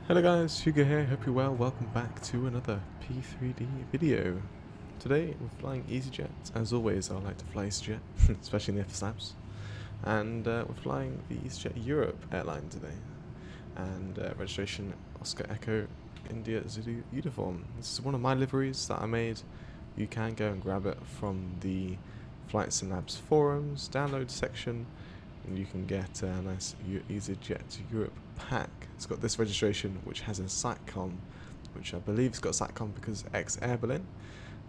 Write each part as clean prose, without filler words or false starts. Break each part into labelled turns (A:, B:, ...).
A: Hello guys, Hugo here, hope you're well. Welcome back to another P3D video. Today we're flying EasyJet. As always, I like to fly EasyJet, especially in the FSLabs. And we're flying the EasyJet Europe airline today. And registration Oscar Echo India Zulu uniform. This is one of my liveries that I made. You can go and grab it from the Flights and Labs forums, download section, and you can get a nice EasyJet Europe pack. It's got this registration which has a SATCOM, which I believe it's got a SATCOM because ex-Air Berlin,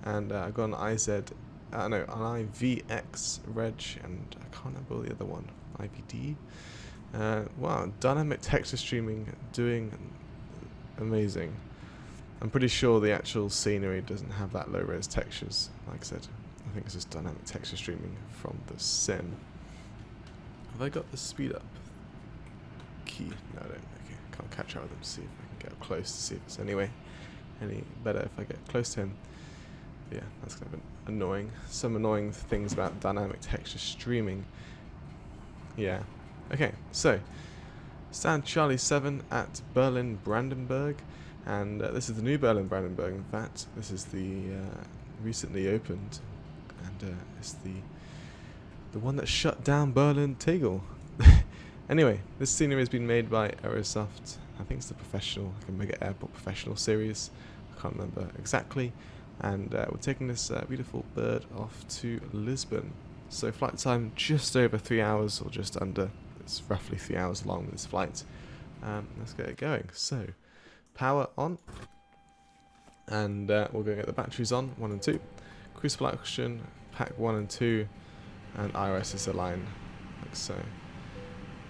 A: and I got an an IVX reg, and I can't remember the other one, IVD. Wow, dynamic texture streaming, doing amazing. I'm pretty sure the actual scenery doesn't have that low res textures. Like I said, I think it's just dynamic texture streaming from the sim. Have I got the speed up key? No, I don't. Okay, can't catch up with him. See if I can get up close to see if it's any better if I get close to him. But yeah, that's kind of annoying. Some annoying things about dynamic texture streaming. Yeah. Okay, so stand Charlie 7 at Berlin Brandenburg, and this is the new Berlin Brandenburg. In fact, this is the recently opened, and it's the one that shut down Berlin Tegel. Anyway, this scenery has been made by Aerosoft. I think it's the professional, like a mega airport professional series. I can't remember exactly. And we're taking this beautiful bird off to Lisbon. So flight time just over 3 hours, or just under. It's roughly 3 hours long with this flight. Let's get it going. So, power on. And we're going to get the batteries on, 1 and 2. Cruise selection, pack 1 and 2. And IRS is aligned, like so.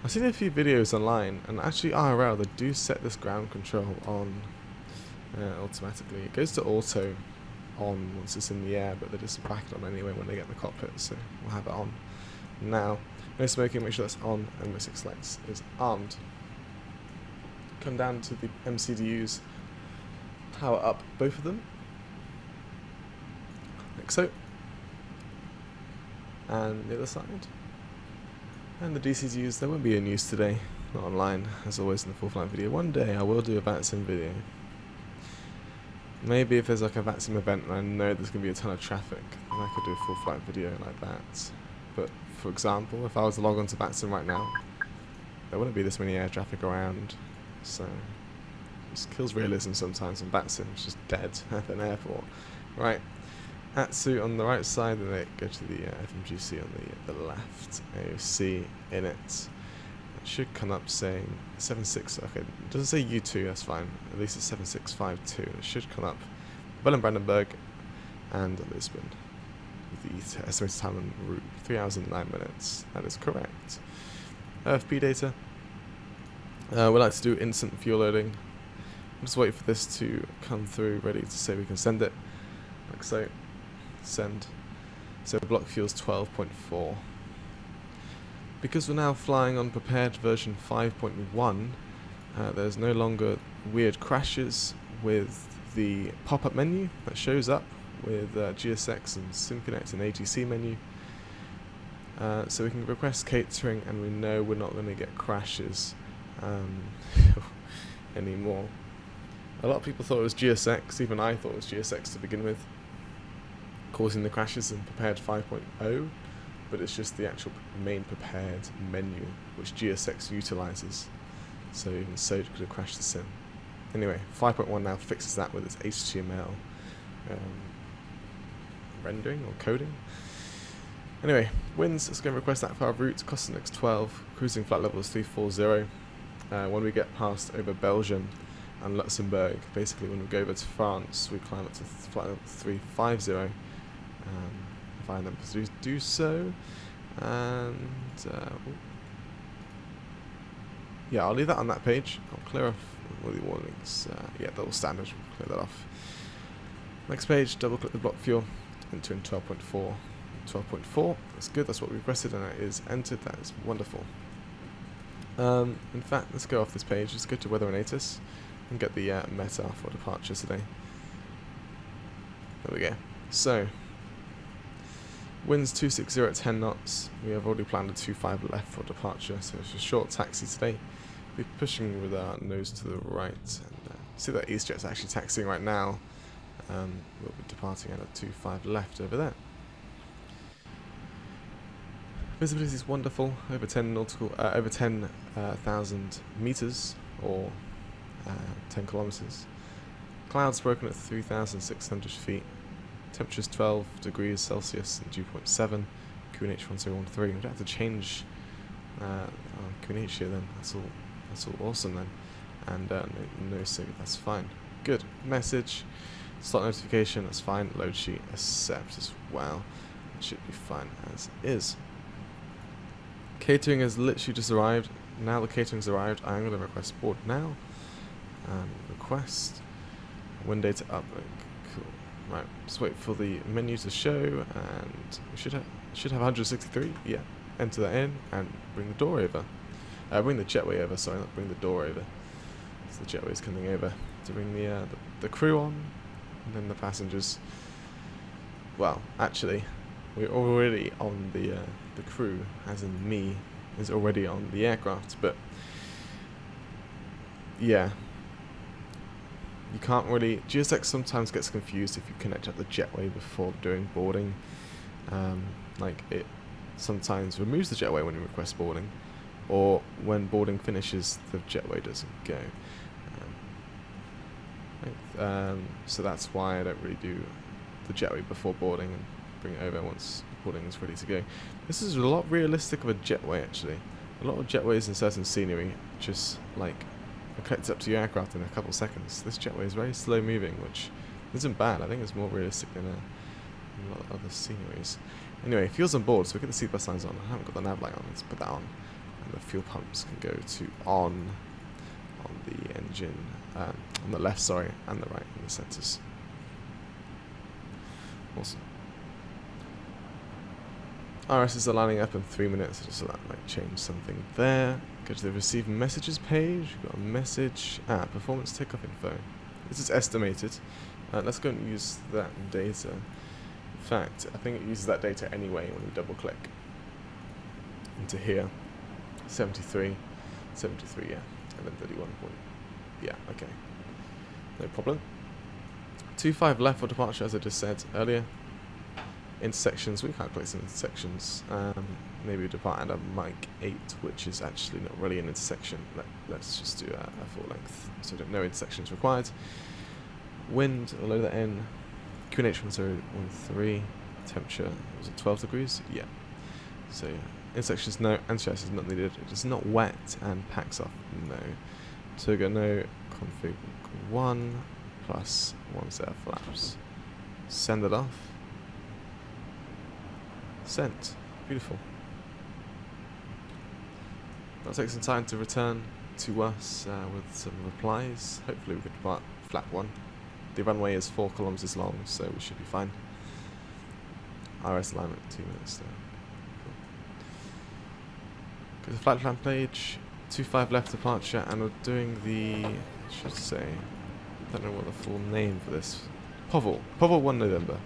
A: I've seen a few videos online, and actually IRL, they do set this ground control on automatically. It goes to auto on once it's in the air, but they just back it on anyway when they get in the cockpit, so we'll have it on now. No smoking, make sure that's on, and my 6 legs is armed. Come down to the MCDUs, power up both of them, like so. And the other side. And the DCUs, there won't be a news today, not online, as always in the full flight video. One day I will do a VATSIM video. Maybe if there's like a VATSIM event and I know there's going to be a ton of traffic, then I could do a full flight video like that. But for example, if I was to log on to VATSIM right now, there wouldn't be this many air traffic around. So, it just kills realism sometimes in VATSIM, it's just dead at an airport. Right. Atsu on the right side, and then go to the FMGC on the left. AOC in it. It should come up saying 76. Okay, it doesn't say U2, that's fine. At least it's 7652. It should come up Berlin Brandenburg and Lisbon. With the estimated time en route 3 hours and 9 minutes. That is correct. FP data. We like to do instant fuel loading. I'm just waiting for this to come through, ready to say we can send it. Like so. Send. So block fuel's 12.4. Because we're now flying on prepared version 5.1, there's no longer weird crashes with the pop-up menu that shows up with GSX and SimConnect and ATC menu. So we can request catering, and we know we're not going to get crashes anymore. A lot of people thought it was GSX, even I thought it was GSX to begin with, causing the crashes in prepared 5.0, but it's just the actual main prepared menu which GSX utilizes, so even so it could have crashed the sim. Anyway, 5.1 now fixes that with its HTML rendering or coding. Anyway, winds, let's go and request that for our route. Costinix 12, cruising flight level is 340. When we get past over Belgium and Luxembourg, basically when we go over to France, we climb up to flight level 350. If I them to do so, and yeah, I'll leave that on that page. I'll clear off all the warnings. Yeah, they're all standard. We'll clear that off. Next page, double click the block fuel, enter in 12.4. 12.4. That's good. That's what we requested, and it is entered. That is wonderful. In fact, let's go off this page. Let's go to weather and ATIS and get the meta for departure today. There we go. So. Winds 260 at 10 knots. We have already planned a 25 left for departure, so it's a short taxi today. be pushing with our nose to the right. And see that EasyJet's actually taxiing right now. We'll be departing at a 25 left over there. Visibility is wonderful, over 10,000 meters, or 10 kilometers. Clouds broken at 3,600 feet. Temperatures 12 degrees Celsius and dew point 7. QNH 1013. We don't have to change our QNH here then. That's all awesome then. And no SIG, that's fine. Good. Message. Slot notification, that's fine. Load sheet, accept as well. It should be fine as is. Catering has literally just arrived. Now the catering's arrived, I'm going to request board now. Request. Wind data upload. Cool. Right, just wait for the menu to show, and we should have 163. Yeah. Enter that in and bring the door over. Bring the jetway over. Sorry, not bring the door over. So the jetway's coming over to bring the crew on, and then the passengers. Well, actually, we're already on the crew, as in me, is already on the aircraft. But yeah. You can't really... GSX sometimes gets confused if you connect up the jetway before doing boarding. Like, it sometimes removes the jetway when you request boarding, or when boarding finishes, the jetway doesn't go. So that's why I don't really do the jetway before boarding and bring it over once boarding is ready to go. This is a lot realistic of a jetway, actually. A lot of jetways in certain scenery just, like... it collects up to your aircraft in a couple seconds. This jetway is very slow moving, which isn't bad. I think it's more realistic than a lot of other sceneries. Anyway, fuel's on board, so we get the seatbelt signs on. I haven't got the nav light on, let's put that on. And the fuel pumps can go to on the engine, on the left, sorry, and the right in the centres. Awesome. RSs are lining up in 3 minutes, just so that might change something there. Go to the receive messages page. We've got a message. Performance takeoff info. This is estimated. Let's go and use that data. In fact, I think it uses that data anyway when we double click into here. 73, yeah. And then 31 point. Yeah, okay. No problem. 25 left for departure, as I just said earlier. Intersections, we calculate some intersections. Maybe we depart at a Mach 8, which is actually not really an intersection. Let's just do a full length, so no intersections required. Wind, I'll load that in. QNH 1013. Temperature, was it 12 degrees? Yeah. So intersections, no. Anti-ice is not needed. It is not wet and packs off, no. Toga, no. Config 1 plus 1 set of flaps. Send it off. Sent. Beautiful. That'll take some time to return to us with some replies. Hopefully we can depart flap 1. The runway is 4 kilometers long, so we should be fine. RS alignment 2 minutes there. Cool. Go to flight plan page. 25 left departure, and we're doing the... I should say... I don't know what the full name for this... POVL. POVL 1 November.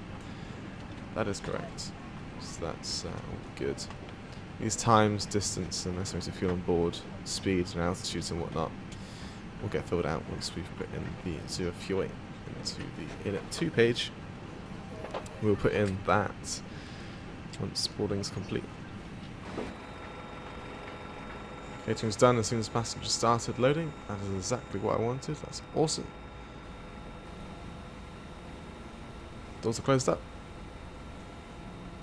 A: That is correct. So that's all good. These times, distance, and estimated fuel on board, speed and altitudes and whatnot will get filled out once we've put in the 0 fuel into the init 2 page. We'll put in that once boarding's complete. Catering's done as soon as passengers started loading. That is exactly what I wanted. That's awesome. Doors are closed up.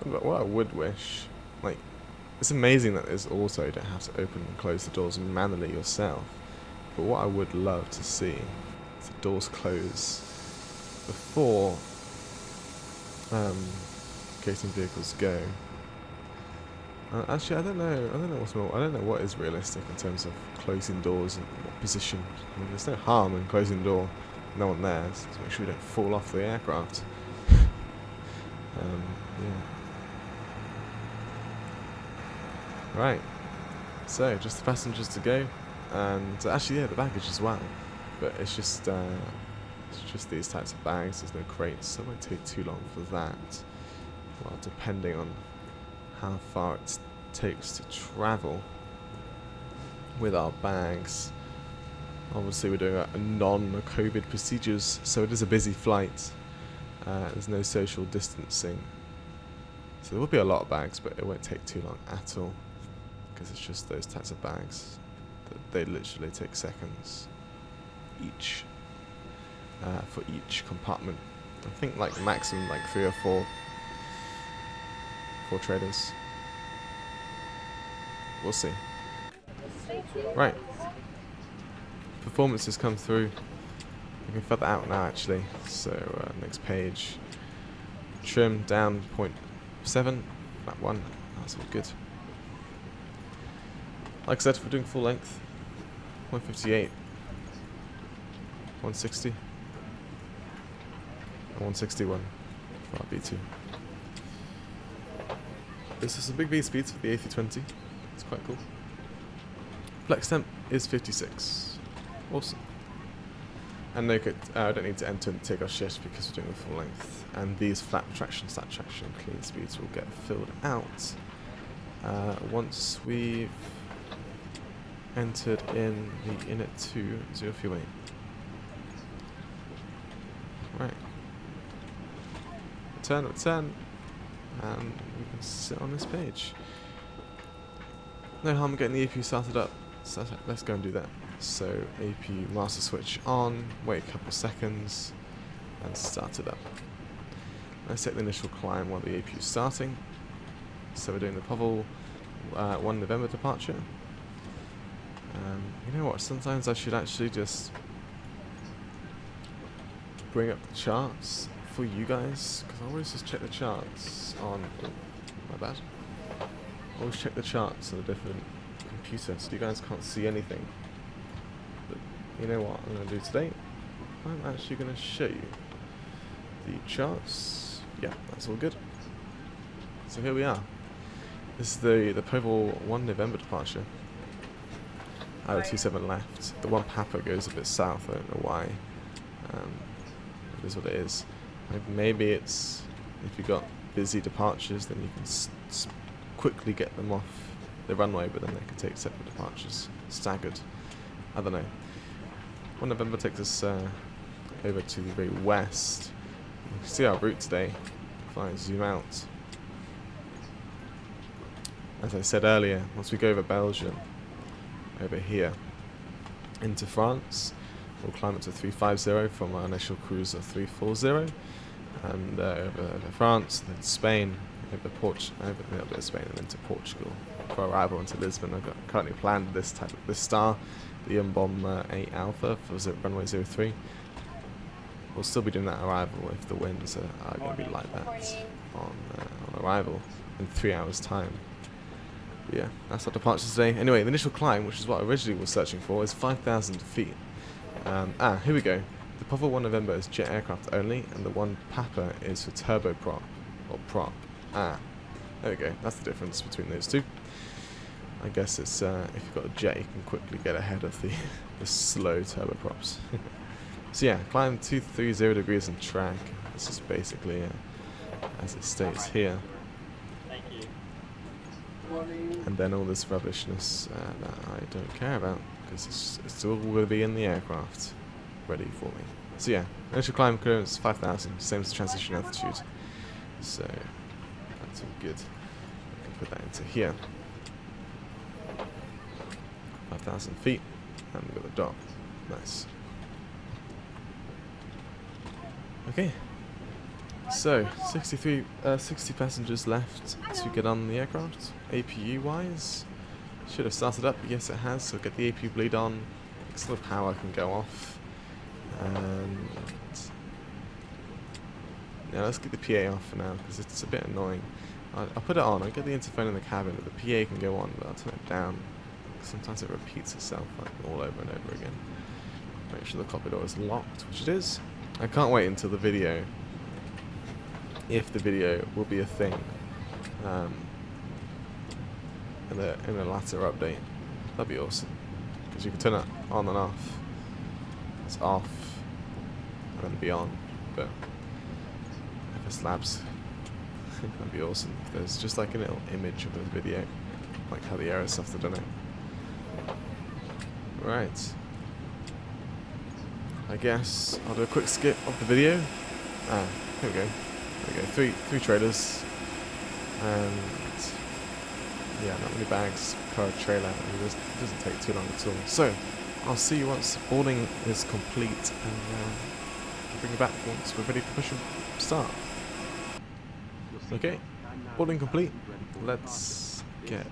A: But what I would wish, like, it's amazing that there's auto, you don't have to open and close the doors manually yourself. But what I would love to see is the doors close before catering vehicles go. Actually, I don't know what's more. I don't know what is realistic in terms of closing doors and what position. I mean, there's no harm in closing the door, no one there, so to make sure we don't fall off the aircraft. Yeah. Right, so just the passengers to go, and actually, yeah, the baggage as well. But it's just these types of bags. There's no crates, so it won't take too long for that. Well, depending on how far it takes to travel with our bags. Obviously we're doing a non-COVID procedures, so it is a busy flight. There's no social distancing. So there will be a lot of bags, but it won't take too long at all, because it's just those types of bags that they literally take seconds each for each compartment. I think like maximum like 3 or 4 traders. We'll see. Right. Performance has come through. We can fill that out now actually. So next page. Trim down 0.7. That one. That's all good. Like I said, we're doing full length. 158. 160. And 161 for our B2. This is some big V speeds for the A320. It's quite cool. Flex temp is 56. Awesome. And no, I don't need to enter the takeoff shift because we're doing a full length. And these flap traction, stat traction, clean speeds will get filled out once we've entered in the init 2 0 fuel weight. Right. Return. And we can sit on this page. No harm in getting the APU started up. So let's go and do that. So APU master switch on, wait a couple seconds, and start it up. Let's take the initial climb while the APU is starting. So we're doing the Povel 1 November departure. You know what, sometimes I should actually just bring up the charts for you guys, because I always just check the charts on, my bad. I always check the charts on a different computer, so you guys can't see anything. But you know what I'm going to do today? I'm actually going to show you the charts. Yeah, that's all good. So here we are. This is the Povel 1 November departure. Out of 27 left. The one Papa goes a bit south, I don't know why. It is what it is. Maybe it's, if you've got busy departures, then you can quickly get them off the runway, but then they can take separate departures, staggered. I don't know. 1 November takes us over to the very west. You can see our route today. If I zoom out. As I said earlier, once we go over Belgium, over here, into France, we'll climb up to 350 from our initial cruise of 340, and over France, then Spain, over a little bit of Spain, and then to Portugal for arrival into Lisbon. I've got currently planned this star, the Umbom 8 Alpha for runway 03. We'll still be doing that arrival if the winds are going to be like that on arrival in 3 hours' time. But yeah, that's our departure today. Anyway, the initial climb, which is what I originally was searching for, is 5,000 feet. Here we go. The Povel 1 November is jet aircraft only, and the 1 Papa is for turboprop, or prop. There we go. That's the difference between those two. I guess it's, if you've got a jet, you can quickly get ahead of the slow turboprops. So yeah, climb 230 degrees on track. This is basically, as it states here.
B: Thank you.
A: And then all this rubbishness that I don't care about, because it's all going to be in the aircraft, ready for me. So yeah, initial climb clearance 5,000, same as the transition altitude. So that's all good. I can put that into here. 5,000 feet, and we've got the dot. Nice. Okay. So 60 passengers left to get on the aircraft. APU wise, should have started up, but yes it has, so get the APU bleed on, so the power can go off. And yeah, let's get the PA off for now, because it's a bit annoying. I'll put it on, I'll get the interphone in the cabin, but the PA can go on, but I'll turn it down. Sometimes it repeats itself like all over and over again. Make sure the cockpit door is locked, which it is. I can't wait until the video, if the video will be a thing, in a latter update. That'd be awesome, because you can turn it on and off. It's off, and then be on. But FSLabs, that'd be awesome. If there's just like a little image of a video, like how the Aerosoft have done it. Right. I guess I'll do a quick skip of the video. Ah, here we go. There we go. Three trailers. And yeah, not many bags per trailer. It doesn't take too long at all. So I'll see you once boarding is complete, and I'll bring you back once we're ready to push and start. Okay, boarding complete. Let's get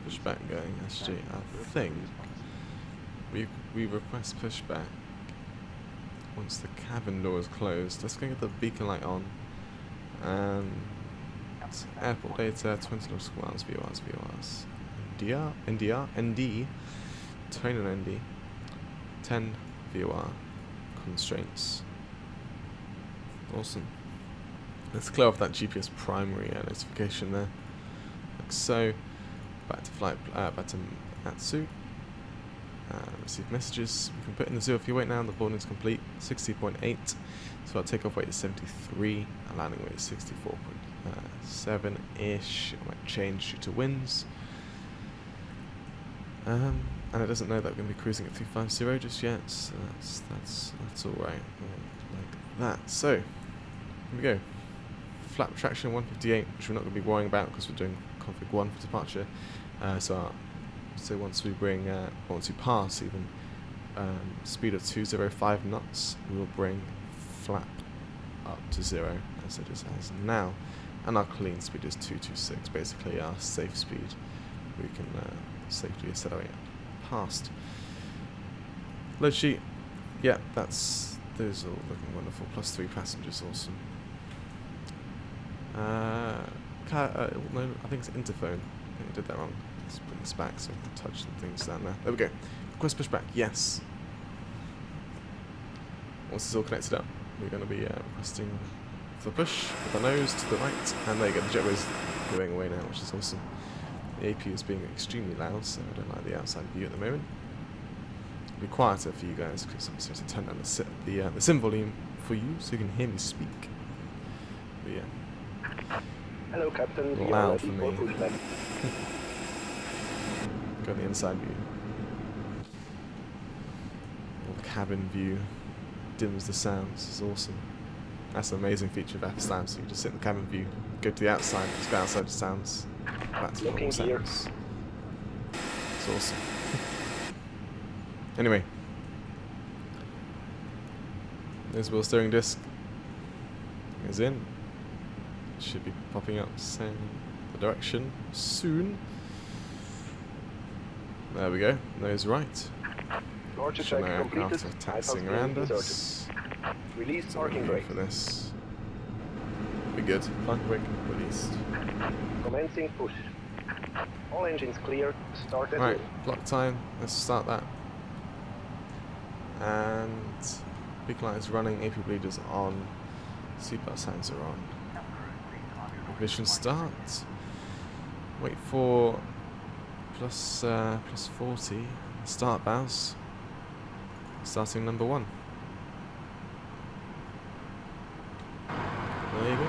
A: pushback going. Actually, I think we request pushback once the cabin door is closed. Let's go get the beacon light on. And airport data, 20 nautical miles, VORs. ND, train and ND, 10 VOR constraints. Awesome. Let's clear off that GPS primary notification there. Like so. Back to flight, back to Atsu. Receive messages. We can put in the 0 fuel weight now. The boarding is complete. 60.8. So our takeoff weight is 73. Our landing weight is 64.7-ish. It might change due to winds. And it doesn't know that we're going to be cruising at 350 just yet. So that's all right. Like that. So here we go. Flat retraction 158, which we're not going to be worrying about because we're doing config 1 for departure. So once we pass even speed of 205 knots, we will bring flap up to 0 as it is as now, and our clean speed is 226. Basically, our safe speed we can safely accelerate past. Load sheet, yeah, those are all looking wonderful. +3 passengers, awesome. No, I think it's interphone. I think I did that wrong. Let's bring this back so I can touch some things down there. There we go. Request pushback, yes. Once it's all connected up, we're going to be requesting for the push with the nose to the right, and there you go. The jetway's going away now, which is awesome. The AP is being extremely loud, so I don't like the outside view at the moment. It'll be quieter for you guys because I'm supposed to turn down the sim volume for you so you can hear me speak. But yeah.
B: Hello, Captain.
A: Loud for me. Got the inside view. Or cabin view. Dims the sounds. It's awesome. That's an amazing feature of FSLabs. So you just sit in the cabin view, go to the outside, just go outside the sounds, back to normal sounds. It's awesome. Anyway. There's wheel steering disc. Is in. Should be popping up saying the direction soon. There we go. Nose right. Should aircraft are taxiing around us.
B: Release
A: So
B: parking brake.
A: for this. Be good. Parking brake released.
B: Commencing push. All engines clear. Start at
A: Right,
B: will.
A: block time. Let's start that. And beacon light is running. AP bleeders on. Seatbelt signs are on. Ignition start. Wait for plus 40. Start bounce. Starting number 1. There you go.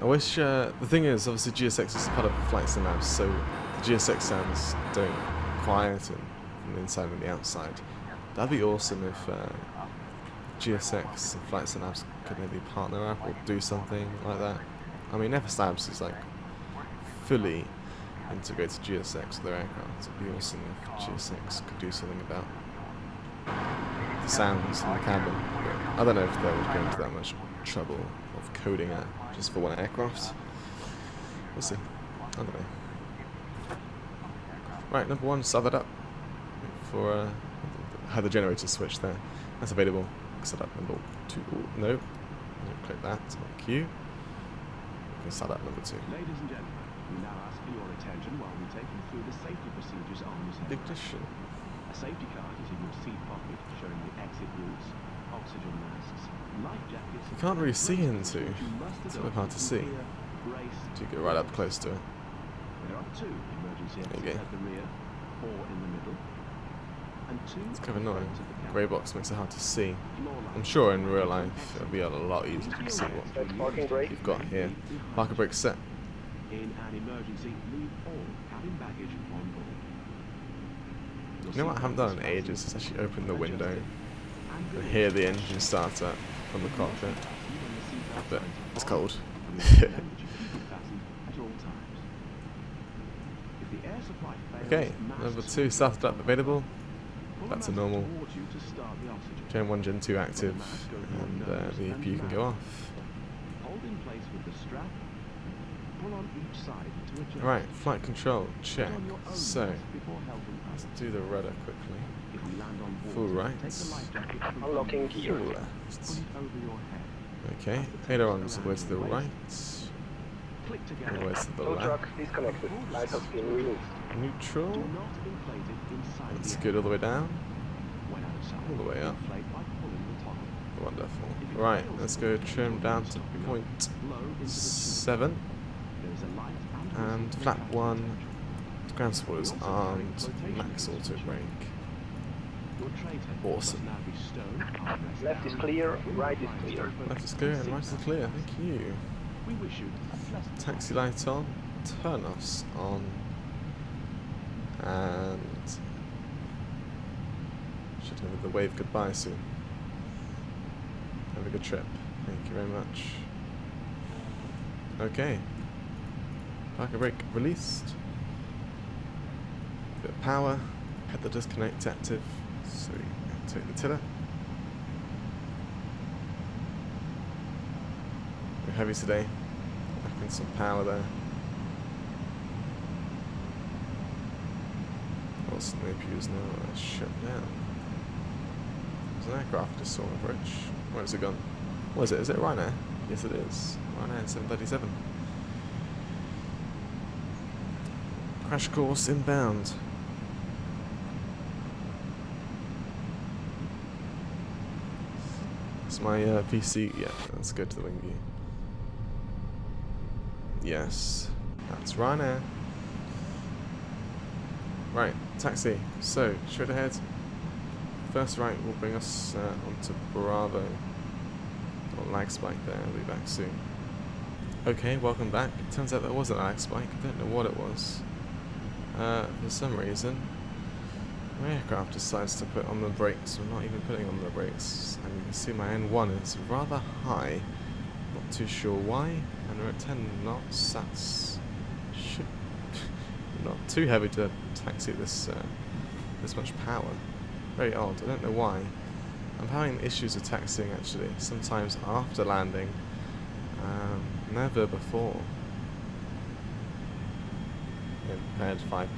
A: I wish the thing is, obviously GSX is part of FSLabs, so the GSX sounds don't quiet from the inside and the outside. That'd be awesome if GSX and FSLabs could maybe partner up or do something like that. I mean, FSLabs is like fully integrated GSX with their aircraft. It'd be awesome if GSX could do something about the sounds in the cabin. But I don't know if they would go into that much trouble of coding it just for one aircraft. We'll see. I don't know. Right, number 1, start that up for have the generator switch there. That's available. Set up number 2. No, click that. Thank you. We can start up number 2.
C: Ladies and gentlemen, we now ask for your attention while we take you through the safety procedures on this aircraft.
A: Ignition.
C: A safety card is in your seat pocket showing the exit routes, oxygen masks, life jackets.
A: You can't really see into. It's a little hard to see.
C: Brace.
A: Do you get right up close to it?
C: There are 2 emergency
A: There you
C: exits
A: go.
C: at the rear, 4 in the middle, and 2
A: It's kind of annoying.
C: at the front of the
A: Grey
C: cabin.
A: box makes it hard to see.
C: Floor
A: I'm
C: lights.
A: sure in real life it'll be a lot easier to see what
B: Set parking brake.
A: you've got here. Parking brake set.
C: In an emergency, leave all cabin baggage on board.
A: You know what I haven't done in ages is actually open the window and hear the engine start up from the cockpit. But it's cold. Okay, number 2 started up, available. Back to normal. Gen 1, Gen 2 active, and the EPU can go off. Right, flight control, check. So, let's do the rudder quickly. Full right.
B: Unlocking gear.
A: Full left. Okay, ailerons all the way to the right. All the way to the
B: Tow
A: left.
B: truck disconnected. Light has been released.
A: Neutral. That's good all the way down. All the way up. Wonderful. Right, let's go trim down to 0.7. And flap 1, ground spoilers armed, max auto brake. Awesome.
B: Left is clear, right is clear.
A: Left is clear and right is clear, thank you. Taxi light on, turn offs on, and should have the wave goodbye soon. Have a good trip, thank you very much. Okay. Parking brake released. Bit of power. Had the disconnect active. So we take the tiller. We're heavy today. Back in some power there. Also the APU is now shut down. There's an aircraft just saw on the bridge. Where has it gone? What is it? Is it Ryanair? Yes it is. Ryanair 737. Crash course inbound. It's my PC. Yeah, let's go to the wing view. Yes, that's Ryanair. Right, taxi. So, straight ahead. First right will bring us onto Bravo. Or lag spike there. I'll be back soon. Okay, welcome back. It turns out there wasn't a lag spike. I don't know what it was. For some reason, my aircraft decides to put on the brakes. We're not even putting on the brakes. And you can see my N1 is rather high. Not too sure why. And we're at 10 knots. That's not too heavy to taxi this much power. Very odd. I don't know why. I'm having issues with taxiing actually. Sometimes after landing. Never before. Impaired 5.1.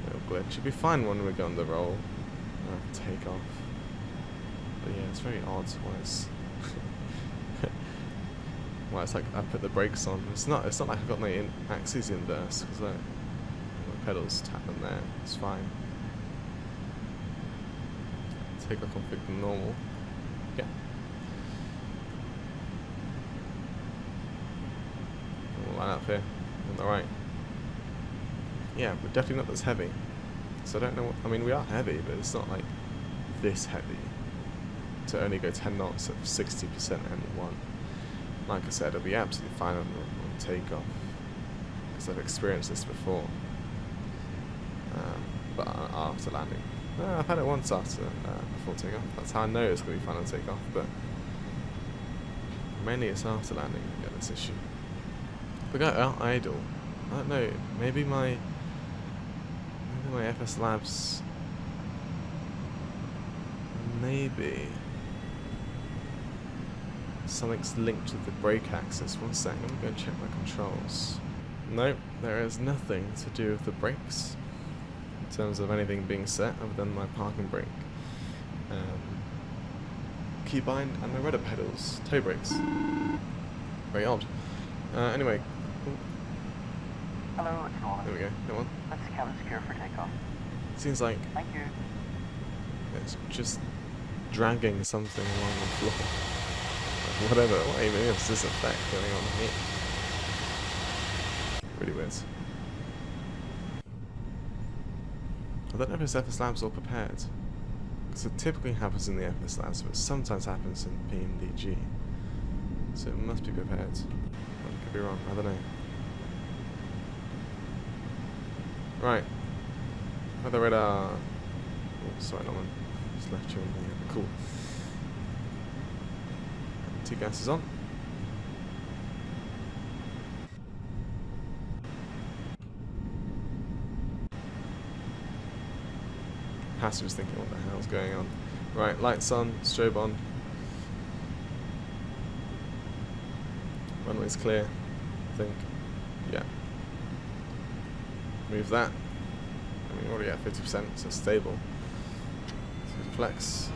A: Little glitch. Should be fine when we go on the roll. Take off. But yeah, it's very odd why it's why it's like I put the brakes on. It's not like I've got my axes inverse because my pedals tap in there. It's fine. Take off config to normal. Yeah. We'll line up here on the right. Yeah, we're definitely not this heavy. So I don't know what, I mean we are heavy, but it's not like this heavy to only go 10 knots at 60% N1. Like I said, it'll be absolutely fine on takeoff because I've experienced this before. But after landing, I've had it once after before takeoff. That's how I know it's going to be fine on takeoff. But mainly it's after landing I get this issue. But go out idle. I don't know. Maybe my FSLabs. Maybe something's linked with the brake axis. One second, let me go and check my controls. Nope, there is nothing to do with the brakes in terms of anything being set other than my parking brake, keybind, and my rudder pedals, toe brakes. Very odd. Anyway.
D: Hello, it's Nolan.
A: There we go. Come on.
D: Let's cabin secure for takeoff.
A: Seems like
D: Thank you.
A: it's just dragging something along the floor. Whatever, what even is this effect going on here? Really weird. I don't know if it's FSLabs or prepared. Because it typically happens in the FSLabs, but sometimes happens in PMDG. So it must be prepared. I could be wrong, I don't know. Right. Weather radar. Oh, sorry, no one. Just left you on the cool. Two gas is on. Passengers thinking, what the hell's going on? Right, lights on, strobe on. Runway's clear, I think. Yeah. Move that. I mean, we're already at 50%, so stable. So flex.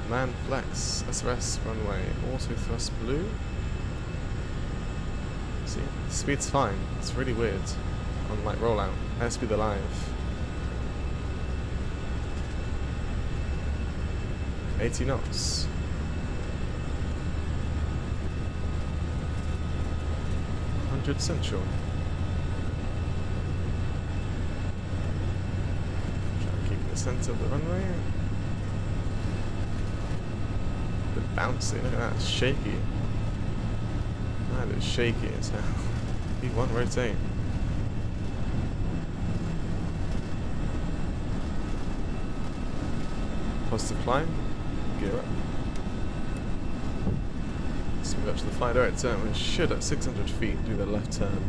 A: Man, flex. SRS, runway. Auto thrust blue. See, speed's fine. It's really weird on like rollout. Airspeed alive. 80 knots. Central. Try to keep the centre of the runway. A bit bouncy, look at that, it's shaky. That is shaky as hell. B1 rotate. Positive climb, gear up. So we got to the fly direct turn. We should at 600 feet do the left turn.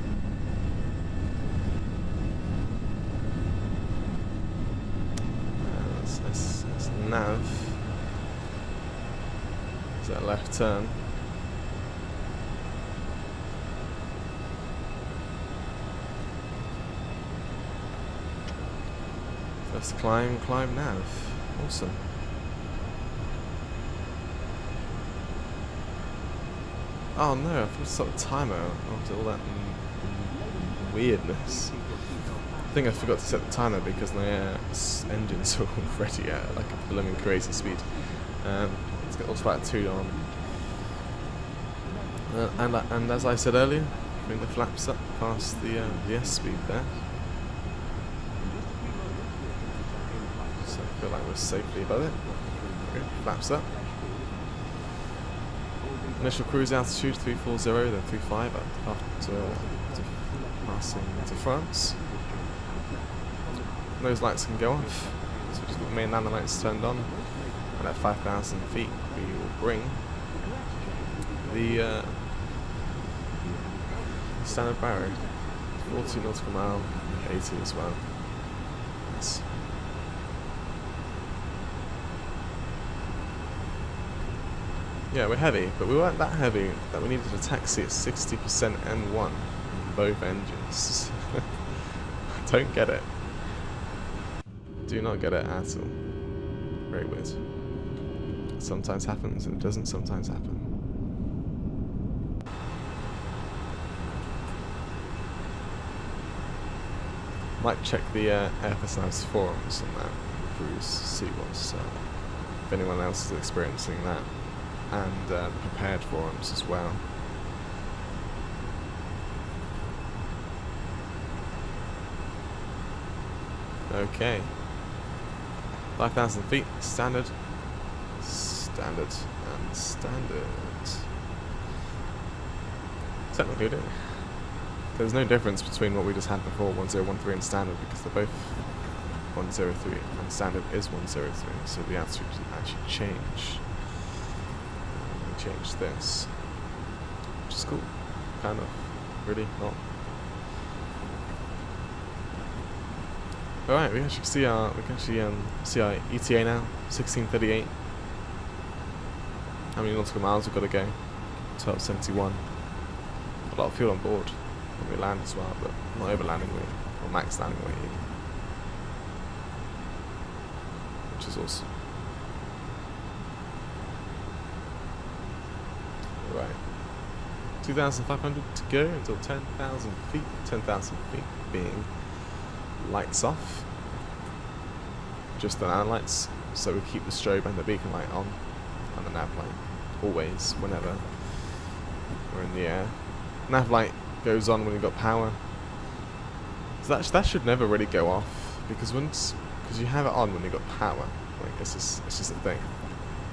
A: That's nav. Is that left turn? First climb nav. Awesome. Oh no, I forgot to start the timer after all that weirdness. I think I forgot to set the timer because my engines are already at like a blooming crazy speed. Let's get autopilot 2 on. And as I said earlier, bring the flaps up past the S speed there. So I feel like we're safely above it. Okay, flaps up. Initial cruise altitude 340, then 35 after passing into France. Those lights can go off, so we've just got the main landing lights turned on, and at 5,000 feet we will bring the standard barrow, 40 nautical mile, 80 as well. Nice. Yeah, we're heavy, but we weren't that heavy that we needed a taxi at 60% N1 on both engines. I don't get it. Do not get it at all. Very weird. It sometimes happens and it doesn't sometimes happen. Might check the FSLabs forums on that cruise, see what's if anyone else is experiencing that. And the prepared forums as well. Okay. 5,000 feet, standard, standard, and standard. Technically, there's no difference between what we just had before, 1013 and standard, because they're both 103, and standard is 103, so the altitude doesn't actually change. Change this, which is cool, kind of, really not. All right, we can actually see our ETA now, 1638. How many nautical miles we've got to go? 1271. A lot of fuel on board when we land as well, but not over landing weight or max landing weight either, which is awesome. Right, 2,500 to go until 10,000 feet. 10,000 feet being lights off, just the landing lights, so we keep the strobe and the beacon light on and the nav light always, whenever we're in the air. Nav light goes on when you've got power, so that should never really go off, because you have it on when you've got power. Like it's just a thing.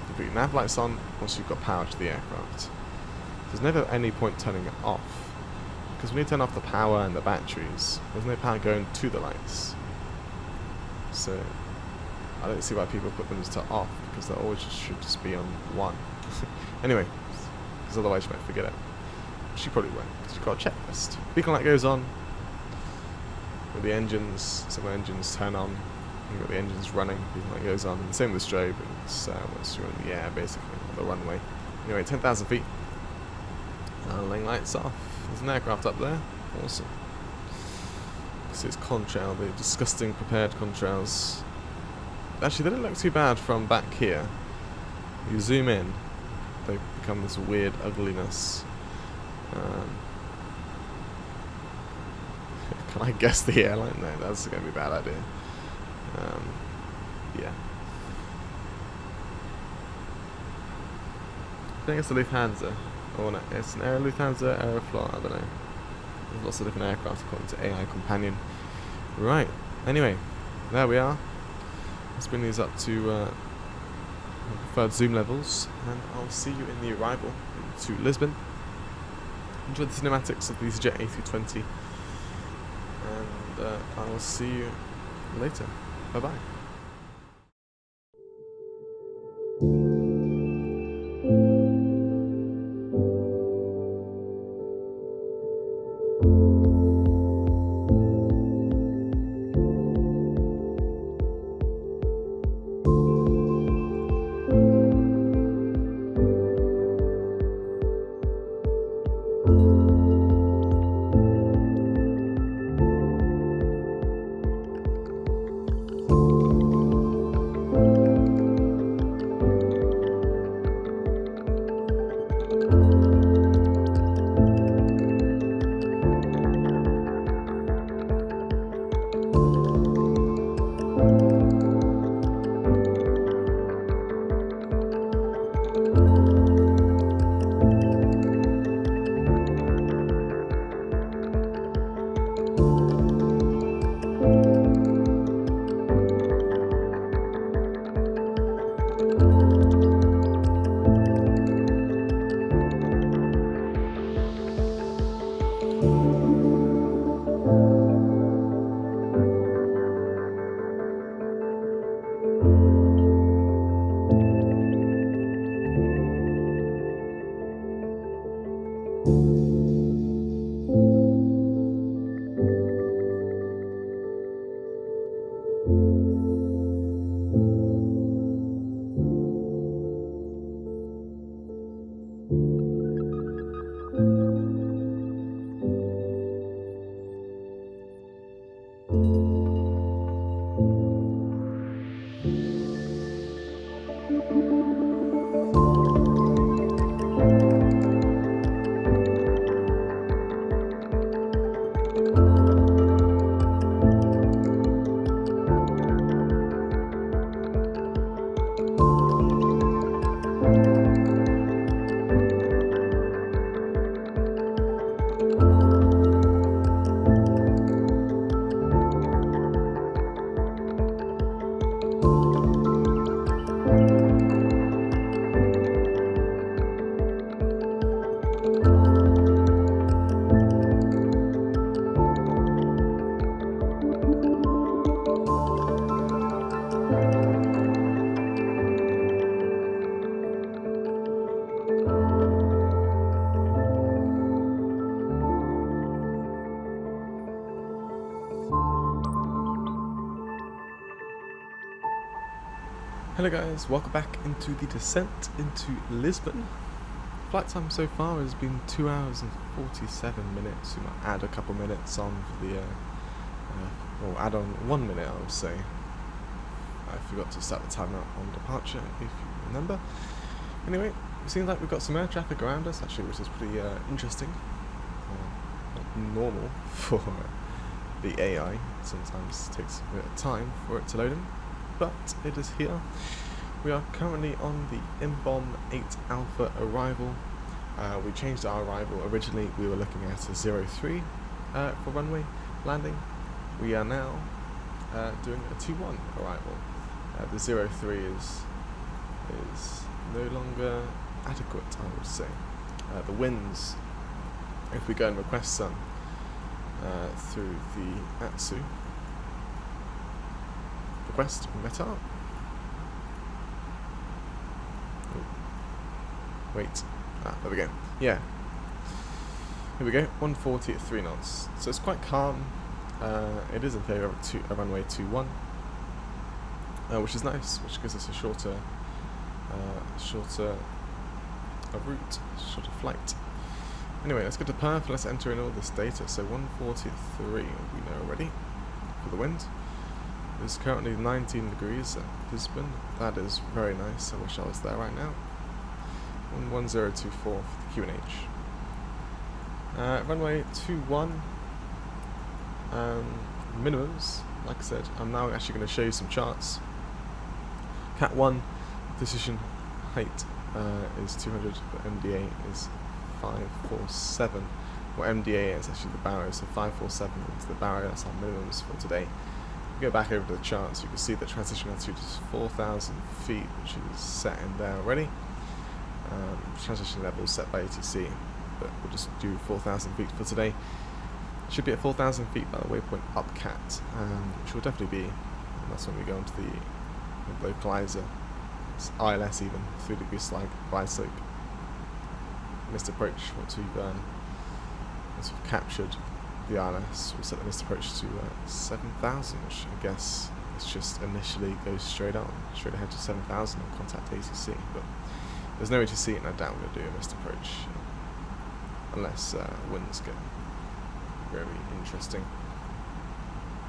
A: You put your nav lights on once you've got power to the aircraft. There's never any point turning it off, because when you turn off the power and the batteries, there's no power going to the lights. So I don't see why people put them to off, because they always should just be on 1. Anyway, because otherwise you might forget it. She probably won't, because you've got a checklist. Beacon light goes on with the engines, so when engines turn on, you've got the engines running, beacon light goes on. And same with the strobe, it's once you're in the air basically, on the runway. Anyway, 10,000 feet. Laying lights off. There's an aircraft up there. Awesome. See its contrail, the disgusting prepared contrails. Actually, they don't look too bad from back here. You zoom in, they become this weird ugliness. Can I guess the airline? No, that's going to be a bad idea. Yeah. I think it's the Lufthansa. Or no, it's an Aero Lufthansa, Aeroflot, I don't know. There's lots of different aircraft according to AI Companion. Right, anyway, there we are. Let's bring these up to preferred zoom levels, and I'll see you in the arrival to Lisbon. Enjoy the cinematics of the EasyJet A320, and I will see you later. Bye bye. Hello guys, welcome back into the descent into Lisbon. Flight time so far has been 2 hours and 47 minutes. We might add a couple minutes on for the, or add on 1 minute I would say. I forgot to start the timer on departure, if you remember. Anyway, it seems like we've got some air traffic around us actually, which is pretty interesting. Not normal for the AI. It sometimes takes a bit of time for it to load in. But it is here. We are currently on the IMBOM 8 Alpha arrival. We changed our arrival. Originally we were looking at a 03 for runway landing. We are now doing a 2-1 arrival. The 03 is no longer adequate, I would say. The winds, if we go and request some, through the Atsu. Request meta. Wait. There we go. Yeah. Here we go. 140 at 3 knots. So it's quite calm. It is in favour of a runway 21, which is nice, which gives us a shorter route, shorter flight. Anyway, let's go to perf. Let's enter in all this data. So 143 we know already for the wind. It's currently 19 degrees at Lisbon. That is very nice. I wish I was there right now. 1024 for the QNH. Runway 21. Minimums. Like I said, I'm now actually going to show you some charts. Cat 1 decision height is 200, but MDA is 547. Well, MDA is actually the barrier, so 547 is the barrier. That's our minimums for today. Go back over to the charts, you can see the transition altitude is 4,000 feet, which is set in there already. Transition level is set by ATC, but we'll just do 4,000 feet for today. Should be at 4,000 feet by the waypoint Upcat, which will definitely be, and that's when we go into the localizer. It's ILS even, 3 degree slide, glide slope. Missed approach, once we've captured the ILS, we'll set the missed approach to 7,000, which I guess it's just initially goes straight ahead to 7,000 and contact ATC, but there's no ATC and I doubt we're going to do a missed approach unless winds get very interesting.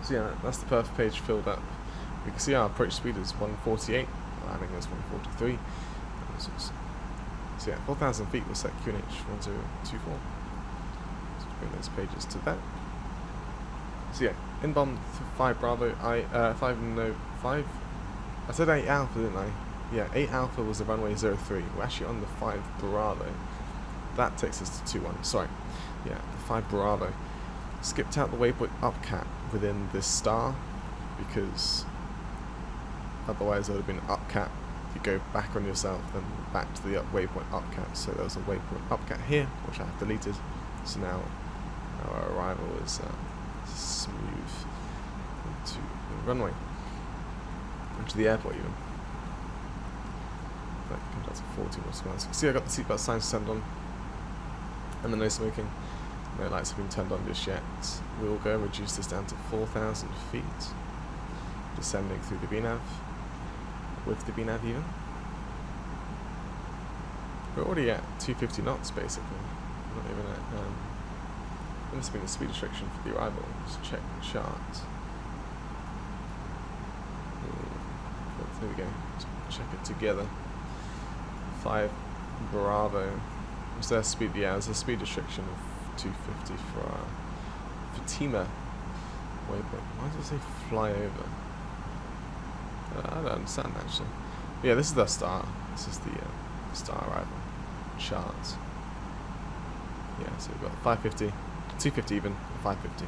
A: So yeah, that's the perf page filled up. We can see our approach speed is 148, landing is 143. So yeah, 4,000 feet was set QNH 1024. Let's bring those pages to that. So yeah, inbound 5 Bravo, 5. I said 8 Alpha, didn't I? Yeah, 8 Alpha was the runway 03. We're actually on the 5 Bravo. That takes us to 21. Sorry. Yeah, the 5 Bravo. Skipped out the waypoint Upcat within this star because otherwise it would have been Upcat. You go back on yourself, then back to the waypoint Upcat. So there was a waypoint Upcat here, which I have deleted. So now our arrival is smooth into the runway, into the airport even. That comes out to 40 miles. You can see I got the seatbelt signs turned on, and the no smoking. No lights have been turned on just yet. We will go and reduce this down to 4,000 feet, descending through the BNAV, with the BNAV even. We're already at 250 knots basically. Not even at. There must have been a speed restriction for the arrival. Just check the chart. There we go. Let's check it together. 5 Bravo. Was there speed? Yeah, there's a speed restriction of 250 for Fatima waypoint. Why does it say fly over? I don't understand actually. But yeah, this is the star. This is the star arrival chart. Yeah, so we've got 550, 250 even, 550,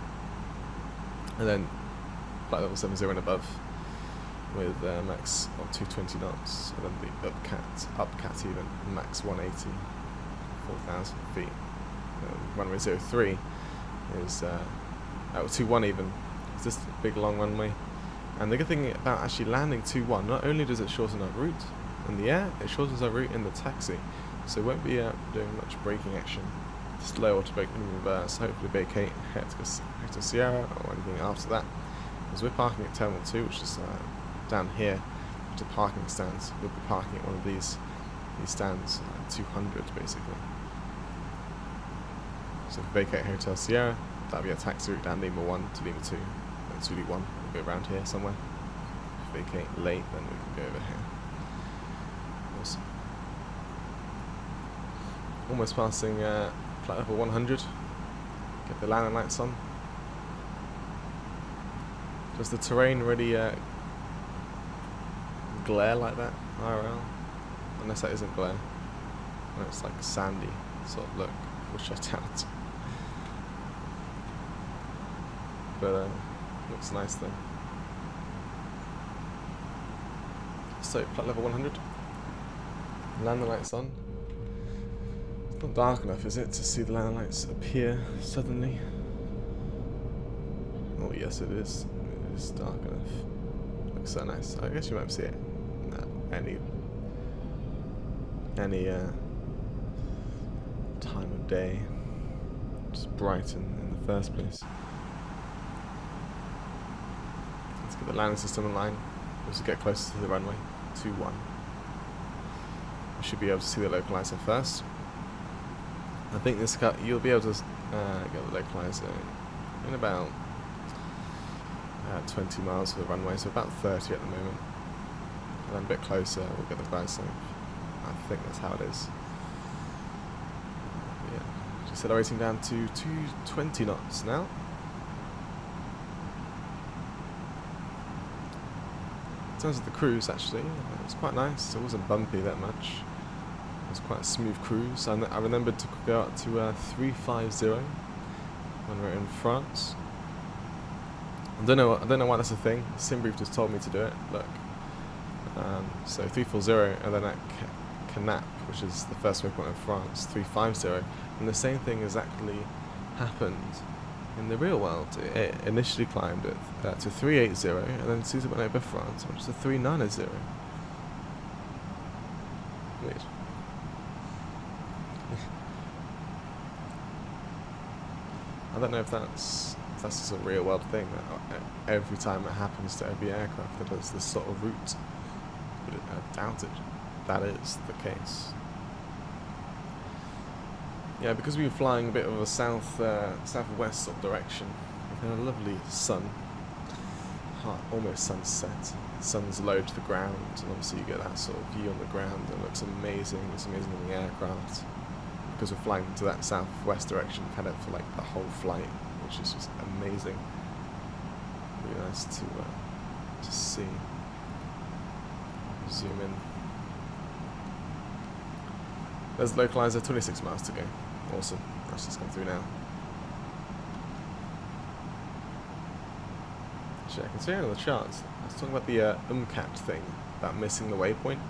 A: and then flight level 70 and above with max of 220 knots, and then the upcat even max 180, 4,000 feet. Runway 03 is 21 even. It's just a big long runway. And the good thing about actually landing 21, not only does it shorten our route in the air, it shortens our route in the taxi. So we won't be doing much braking action. Slow or to brake in reverse, hopefully vacate, head to Sierra or anything after that. Because we're parking at Terminal 2, which is down here, to parking stands. We'll be parking at one of these stands, 200 basically. So vacate Hotel Sierra, that'll be a taxi route down Lima 1 to Lima 2, then to Lima 1, we'll go around here somewhere. If vacate late, then we can go over here. Awesome. Almost passing flight level 100. Get the landing lights on. Does the terrain really glare like that, IRL? Unless that isn't glare. No, it's like sandy sort of look. We'll shut out. But looks nice though. So flight level 100. Landing lights on. It's not dark enough, is it, to see the landing lights appear suddenly? but yes, it is. It is dark enough. Looks so nice. I guess you might see it any time of day. Just bright in the first place. Let's get the landing system in line. Let's get closer to the runway. 2-1. We should be able to see the localizer first. I think this cut you'll be able to get the localizer in about 20 miles for the runway, so about 30 at the moment. And then a bit closer, we'll get the glide I think that's how it is. Yeah, accelerating down to 220 knots now. In terms of the cruise, actually, it was quite nice. It wasn't bumpy that much. It was quite a smooth cruise. I remembered to go up to 350 when we were in France. I don't know why that's a thing. Simbrief just told me to do it. Look, so 340, and then at Canap, which is the first waypoint in France, 350, and the same thing exactly happened in the real world. It initially climbed it to 380, and then as soon as it went over France, it went to 390. Weird. I don't know if that's just a real world thing, that every time it happens to every aircraft that does this sort of route. But I doubt it. That is the case. Yeah, because we were flying a bit of a southwest sort of direction, we've had a lovely sun, almost sunset. Sun's low to the ground, and obviously you get that sort of view on the ground. It looks amazing. It looks amazing on the aircraft. Because we're flying to that southwest direction, we've had it for like the whole flight, which is just amazing. Really nice to see. Zoom in. There's the localizer, 26 miles to go. Awesome. That's just come through now. Actually, I can see here on the charts. I was talking about the UMCAT thing, about missing the waypoint.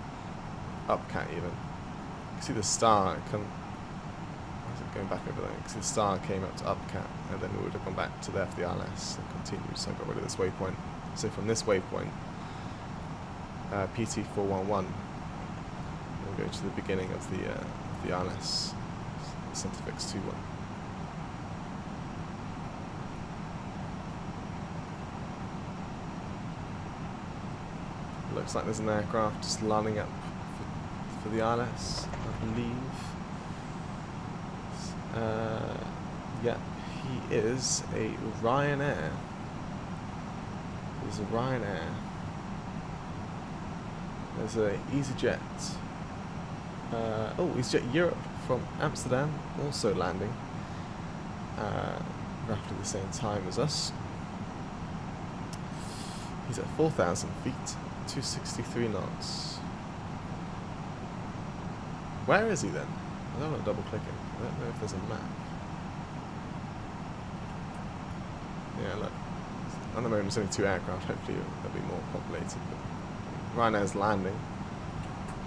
A: UPCAT even. You can see the star come. Going back over there, because the star came up to UPCAT, and then we would have gone back to the FDRLS and continued, so I got rid of this waypoint. So from this waypoint, PT411, we'll go to the beginning of the RLS, Centrifix 21. Looks like there's an aircraft just lining up for the RLS, I believe. Yeah, he is a Ryanair. There's a Ryanair. There's a EasyJet. Oh, EasyJet Europe from Amsterdam, also landing. Roughly the same time as us. He's at 4,000 feet, 263 knots. Where is he then? I don't want to double click him. I don't know if there's a map. Yeah, look. At the moment, there's only 2 aircraft. Hopefully, they'll be more populated. But Ryanair's landing.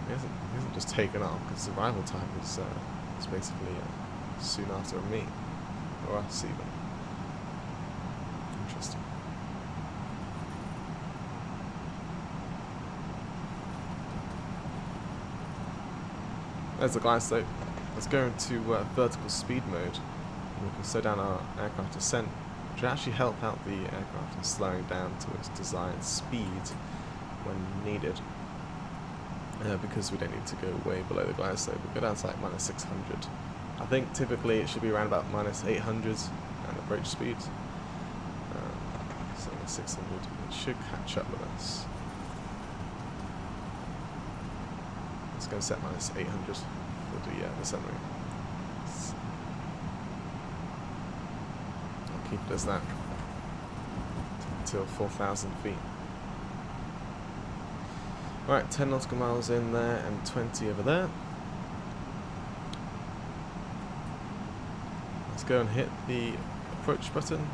A: He hasn't just taken off because the arrival time is basically soon after me, or us even. Interesting. There's the glide slope. Let's go into vertical speed mode. We can slow down our aircraft descent, which will actually help out the aircraft in slowing down to its desired speed when needed. Because we don't need to go way below the glide slope. We'll go down to like minus 600. I think typically it should be around about minus 800 at approach speed. So 600, it should catch up with us. Let's go set minus 800 for the summary. I'll keep it as that until 4,000 feet. Right, 10 nautical miles in there and 20 over there. Let's go and hit the approach button,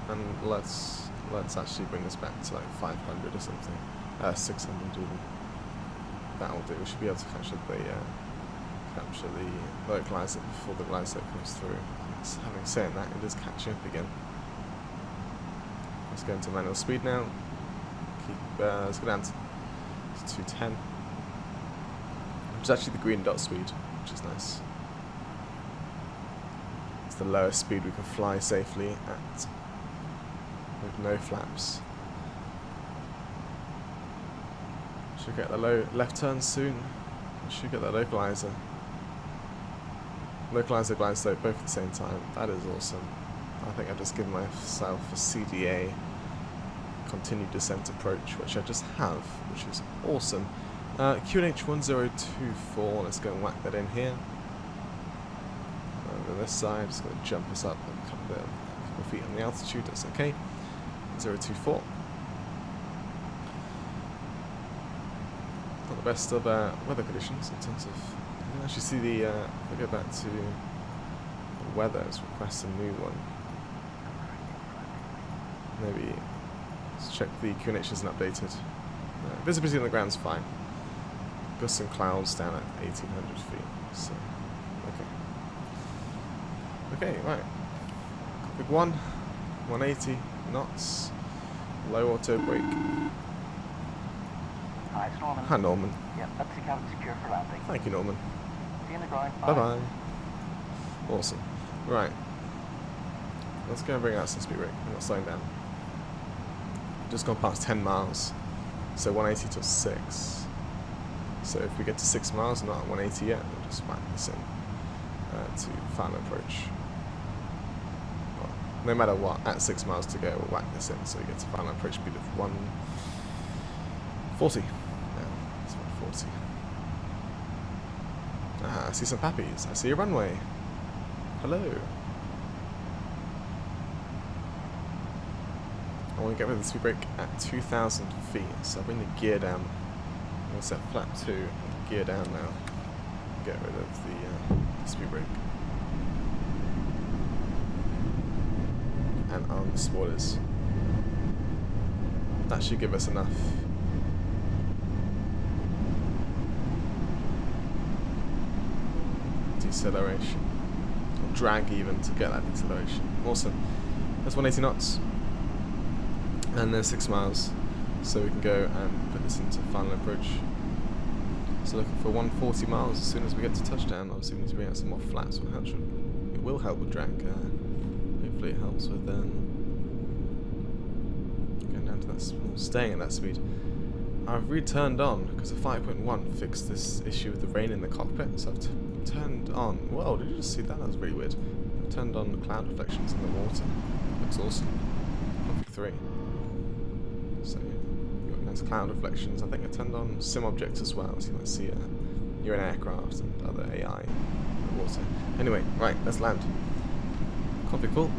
A: and let's actually bring this back to like 500 or something. 600 even. That'll do. We should be able to capture the localizer before the glide slope comes through. Having said that, it is catching up again. Let's go into manual speed now. Let's go down to 210. Which is actually the green dot speed, which is nice. It's the lowest speed we can fly safely at with no flaps. Should get the low left turn soon. Should get that localizer. Localizer, glide slope, both at the same time. That is awesome. I think I've just given myself a CDA, continued descent approach, which I just have, which is awesome. QNH 1024, let's go and whack that in here. Over this side, just going to jump us up a couple of feet on the altitude, that's okay. 024. Not the best of weather conditions in terms of. You can actually see the. If I go back to the weather, let's request a new one. Maybe let's check the QNH isn't updated. Visibility on the ground's fine. Got some clouds down at 1800 feet. So, okay. Okay, right. Big one, 180 knots, low auto brake.
D: Hi, it's Norman.
A: Hi, Norman.
D: Yep, that's the cabin secure for landing.
A: Thank you, Norman.
D: See you in the ground.
A: Bye bye. Awesome. Right. Let's go and bring out some speed brake. I'm not slowing down. Just gone past 10 miles. So 180 till 6. So if we get to 6 miles, not at 180 yet, we'll just whack this in to final approach. Well, no matter what, at 6 miles to go, we'll whack this in so we get to final approach speed of 140. Yeah, it's 140. Ah, I see some pappies. I see a runway. Hello. I want to get rid of the speed brake at 2,000 feet, so I'll bring the gear down. I'm going to set flap 2, gear down now. Get rid of the speed brake. And on the spoilers. That should give us enough. Deceleration. Or drag even to get that deceleration. Awesome. That's 180 knots. And there's 6 miles. So we can go and put this into final approach. So looking for 140 miles as soon as we get to touchdown. Obviously we need to bring out some more flats. It will help with drag. Hopefully it helps with going down to that, staying at that speed. I've returned on because the 5.1 fixed this issue with the rain in the cockpit. So I've turned on. Whoa, did you just see that? That was really weird. I've turned on the cloud reflections in the water. Looks awesome. Config 3. So you've got nice cloud reflections. I think I turned on sim objects as well, so you might see you're in aircraft and other AI in the water. Anyway, right, let's land. Config full.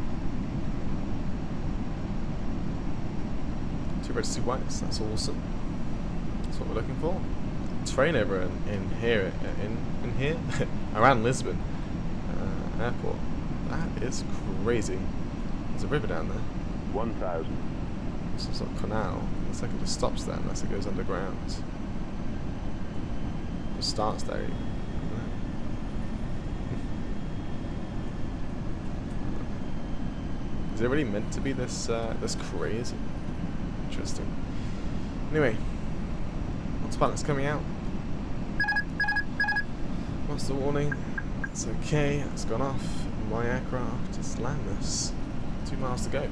A: 2 reds, 2 whites. That's awesome. That's what we're looking for. Train over in here around Lisbon airport. That is crazy. There's a river down there.
C: 1,000.
A: Some sort of canal. Looks like it just stops there unless it goes underground. It starts there. Is it really meant to be this this crazy? Interesting. Anyway, autopilot's coming out. What's the warning? It's okay. It's gone off. My aircraft just land this. 2 miles to go.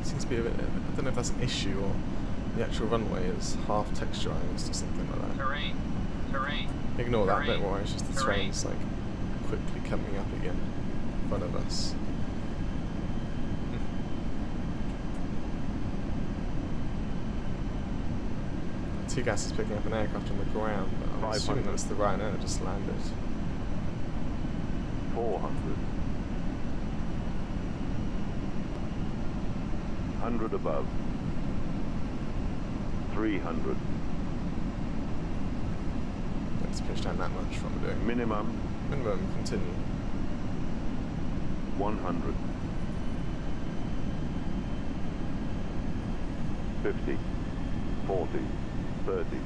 A: Seems to be a bit. I don't know if that's an issue or the actual runway is half texturized or something like that.
E: Terrain.
A: Ignore that, don't worry. It's just the train's like quickly coming up again in front of us. T-gas is picking up an aircraft on the ground, but I'm assuming that's the Ryanair that just landed.
C: 400. 100 above. 300.
A: Let's push down that much from what we're doing.
C: Minimum.
A: Minimum, continue.
C: 100. 50. 40. 30.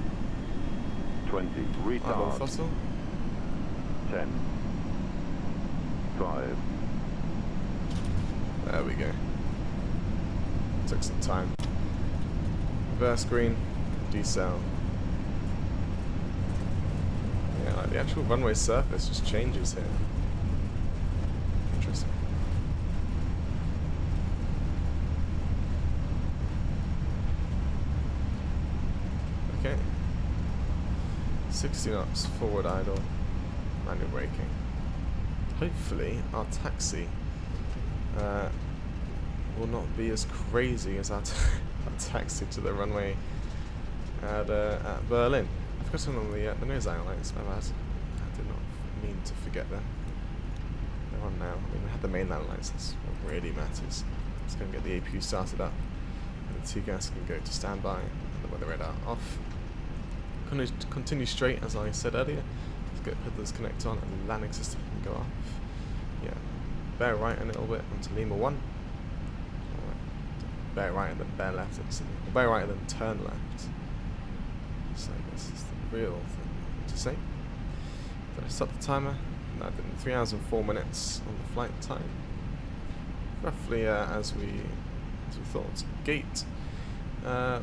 C: 20. Retard.
A: Throttle.
C: 10. 5.
A: There we go. Took some time. Reverse green, decel. Yeah, like the actual runway surface just changes here. Interesting. Okay. 60 knots, forward idle, manual braking. Hopefully our taxi will not be as crazy as our taxi to the runway at Berlin. I've forgotten on the nose island lights, my bad. I did not mean to forget them. They're on now. I mean, we had the mainland lights, that's what really matters. Let's go and get the APU started up. And the T-gas can go to standby, and the weather radar off. Continue straight, as I said earlier. Let's put this connect on, and the landing system can go off. Yeah. Bear right a little bit onto Lima 1. Bear right and then bear left, or bear right and then turn left. So this is the real thing to say. Did I stop the timer? No, I didn't. 3 hours and 4 minutes on the flight time. Roughly as we thought. Gate.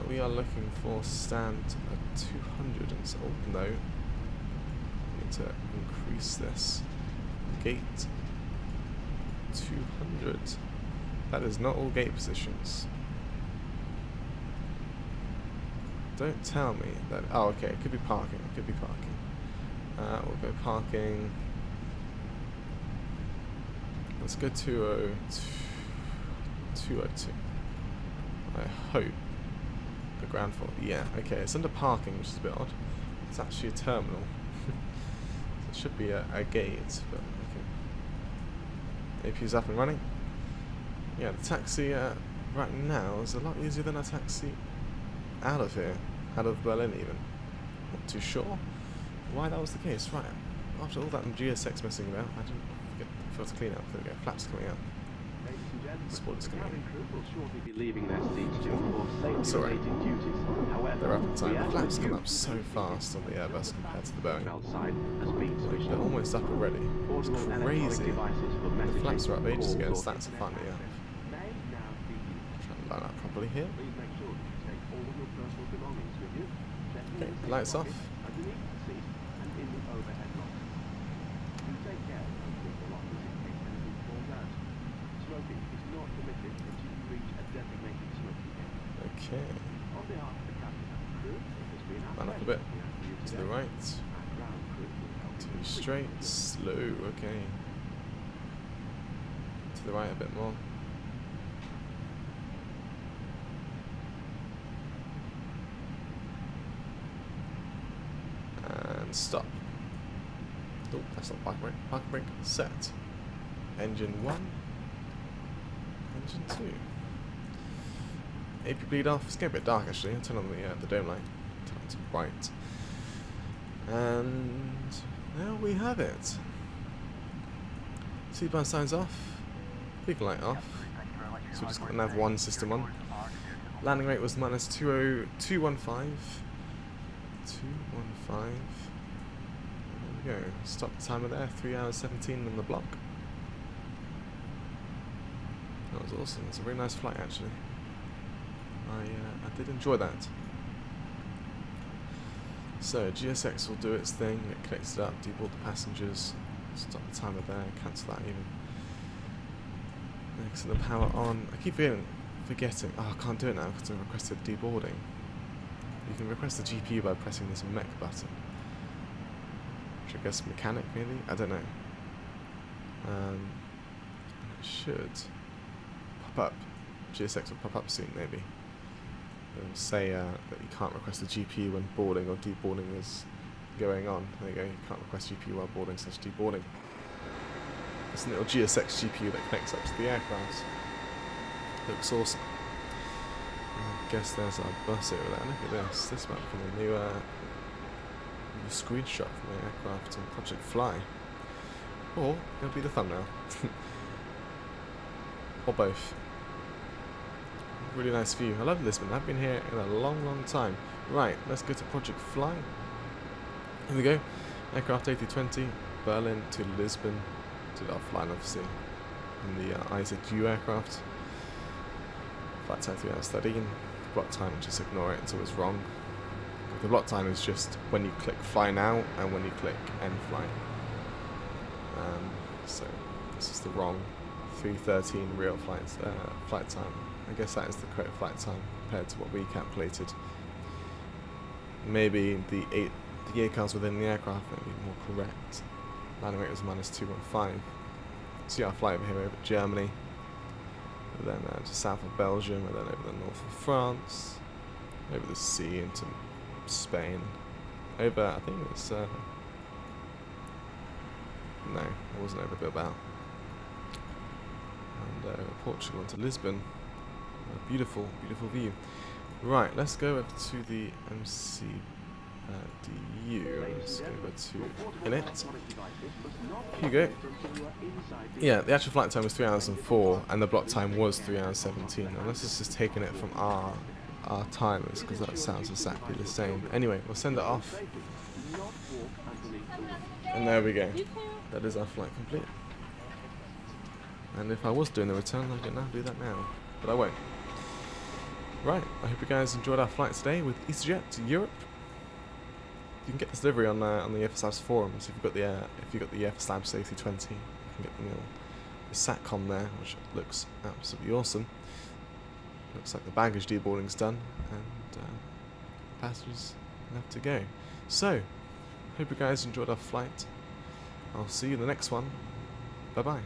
A: We are looking for stand at 200 and so. Oh no. I need to increase this. Gate 200. That is not all gate positions. Don't tell me that. Oh, okay. It could be parking. It could be parking. We'll go parking. Let's go 202. I hope. The ground floor. Yeah, okay. It's under parking, which is a bit odd. It's actually a terminal. So it should be a gate, but okay. APU's up and running. Yeah, the taxi right now is a lot easier than a taxi out of here, out of Berlin even. Not too sure why that was the case. Right, after all that GSX messing about, I didn't forgot to clean up. There we go, flaps coming up. Spoilers coming in. It's alright. They're up in time. The flaps come up so fast on the Airbus compared to the Boeing. They're almost up already. It's crazy. The flaps were up ages ago, so that's finally up. Trying to line up properly here. Okay, lights off. Okay. Line up a bit. To the right. Too straight. Slow. Okay. To the right a bit more. And stop. Oh, that's not parking brake. Parking brake set. Engine 1. Engine 2. AP bleed off. It's getting a bit dark actually. I'll turn on the dome light. Turn it to bright. And there we have it. Seatbelt signs off. Big light off. So we're just going to have one system on. Landing rate was minus 215. 215. There we go. Stop the timer there. 3 hours 17 on the block. That was awesome. It's a very nice flight actually. I did enjoy that. So GSX will do its thing, it connects it up, deboard the passengers, stop the timer there, cancel that even. Excellent, the power on. I keep forgetting, oh I can't do it now because I requested deboarding. You can request the GPU by pressing this mech button. Which I guess mechanic maybe? I don't know. It should pop up. GSX will pop up soon maybe. It'll say that you can't request the GPU when boarding or deboarding is going on. There you go, you can't request GPU while boarding / deboarding. It's a little GSX GPU that connects up to the aircraft. Looks awesome. I guess there's our bus over there. Look at this. This might be a new screenshot from the aircraft on Project Fly. Or it'll be the thumbnail. Or both. Really nice view. I love Lisbon. I've been here in a long time. Right, let's go to Project Fly. Here we go. Aircraft A320, Berlin to Lisbon. Did offline obviously. In the AIG aircraft. Flight time 3 hours 13. Block time, just ignore it until it's wrong. The block time is just when you click fly now and when you click end flight. So this is the wrong 3:13 real flight time. I guess that is the correct flight time compared to what we calculated. Maybe the ACARs within the aircraft may be more correct. Landing rate was -215. See our flight over here over Germany, and then just south of Belgium, and then over the north of France, over the sea into Spain, over, I think it's, no, it wasn't over Bilbao, and Portugal into Lisbon. A beautiful, beautiful view. Right, let's go over to the MCDU. Let's go over to init. Here you go. Yeah, the actual flight time was 3 hours and 4, and the block time was 3 hours 17. Unless it's just taking it from our timers, because that sounds exactly the same. Anyway, we'll send it off. And there we go. That is our flight complete. And if I was doing the return, I could now do that now. But I won't. Right, I hope you guys enjoyed our flight today with easyJet to Europe. You can get this delivery on the FSLabs forums. If you've got the FSLabs A320, you can get the SATCOM there, which looks absolutely awesome. Looks like the baggage deboarding's done, and passengers have to go. So, hope you guys enjoyed our flight. I'll see you in the next one. Bye bye.